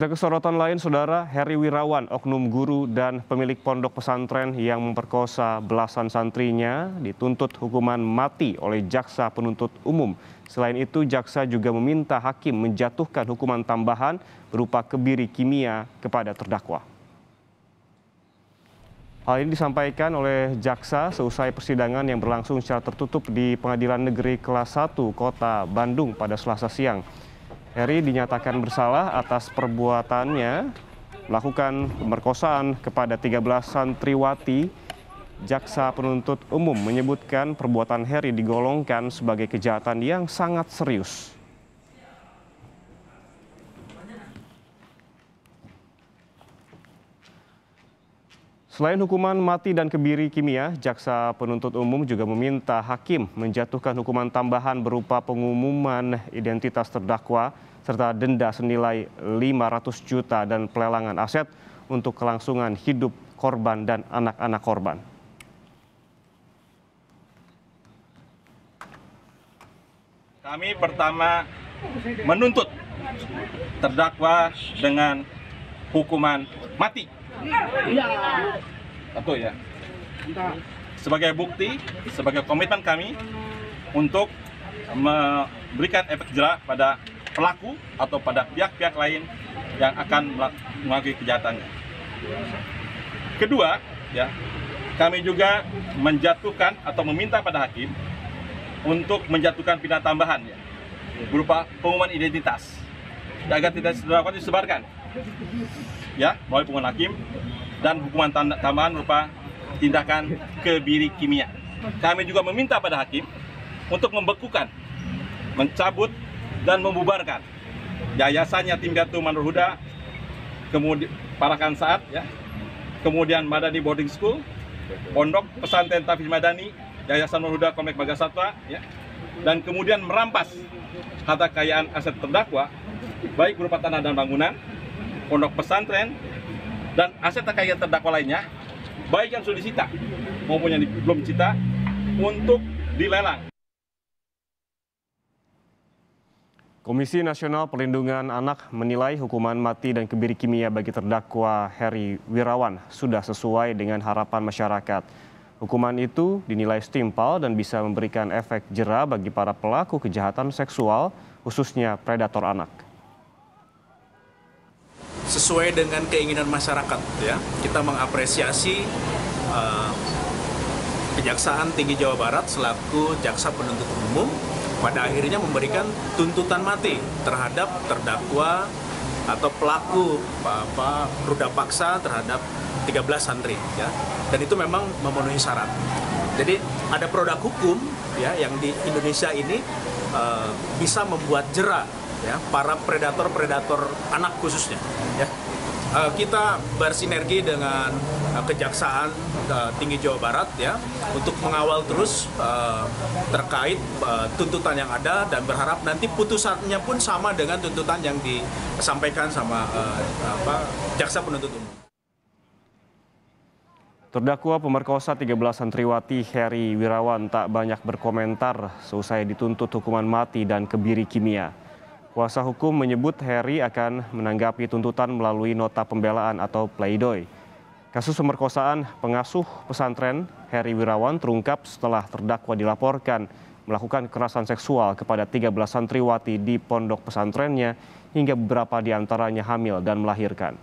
Ada kesorotan lain, Saudara, Heri Wirawan, oknum guru dan pemilik pondok pesantren yang memperkosa belasan santrinya dituntut hukuman mati oleh jaksa penuntut umum. Selain itu, jaksa juga meminta hakim menjatuhkan hukuman tambahan berupa kebiri kimia kepada terdakwa. Hal ini disampaikan oleh jaksa seusai persidangan yang berlangsung secara tertutup di Pengadilan Negeri Kelas 1 Kota Bandung pada Selasa siang. Heri dinyatakan bersalah atas perbuatannya melakukan pemerkosaan kepada 13 santriwati. Jaksa penuntut umum menyebutkan perbuatan Heri digolongkan sebagai kejahatan yang sangat serius. Selain hukuman mati dan kebiri kimia, jaksa penuntut umum juga meminta hakim menjatuhkan hukuman tambahan berupa pengumuman identitas terdakwa serta denda senilai 500 juta dan pelelangan aset untuk kelangsungan hidup korban dan anak-anak korban. Kami pertama menuntut terdakwa dengan hukuman mati. Betul ya. Sebagai bukti, sebagai komitmen kami untuk memberikan efek jera pada pelaku atau pada pihak-pihak lain yang akan melakukan kejahatannya. Kedua, ya, kami juga menjatuhkan atau meminta pada hakim untuk menjatuhkan pidana tambahan ya, berupa pengumuman identitas agar tidak dapat disebarkan ya melalui pengumuman hakim, dan hukuman tambahan berupa tindakan kebiri kimia. Kami juga meminta pada hakim untuk membekukan, mencabut dan membubarkan yayasan Yatim Piatu Manur Huda, kemudian Parakan Saat ya, kemudian Madani Boarding School, Pondok Pesantren Tafiz Madani, Yayasan Manur Huda Komplek Bagasatwa ya, dan kemudian merampas harta kekayaan aset terdakwa baik berupa tanah dan bangunan, pondok pesantren, dan aset kekayaan terdakwa lainnya baik yang sudah disita maupun yang belum disita untuk dilelang. Komisi Nasional Perlindungan Anak menilai hukuman mati dan kebiri kimia bagi terdakwa Heri Wirawan sudah sesuai dengan harapan masyarakat. Hukuman itu dinilai setimpal dan bisa memberikan efek jera bagi para pelaku kejahatan seksual, khususnya predator anak. Sesuai dengan keinginan masyarakat, ya, kita mengapresiasi Kejaksaan Tinggi Jawa Barat selaku jaksa penuntut umum pada akhirnya memberikan tuntutan mati terhadap terdakwa atau pelaku ruda paksa terhadap 13 santri ya, dan itu memang memenuhi syarat. Jadi ada produk hukum ya yang di Indonesia ini bisa membuat jera ya para predator anak khususnya ya. Kita bersinergi dengan Kejaksaan Tinggi Jawa Barat ya untuk mengawal terus terkait tuntutan yang ada, dan berharap nanti putusannya pun sama dengan tuntutan yang disampaikan sama jaksa penuntut umum. Terdakwa pemerkosa 13 santriwati Heri Wirawan tak banyak berkomentar seusai dituntut hukuman mati dan kebiri kimia. Kuasa hukum menyebut Heri akan menanggapi tuntutan melalui nota pembelaan atau pleidoy. Kasus pemerkosaan pengasuh pesantren Heri Wirawan terungkap setelah terdakwa dilaporkan melakukan kekerasan seksual kepada 13 santriwati di pondok pesantrennya hingga beberapa di antaranya hamil dan melahirkan.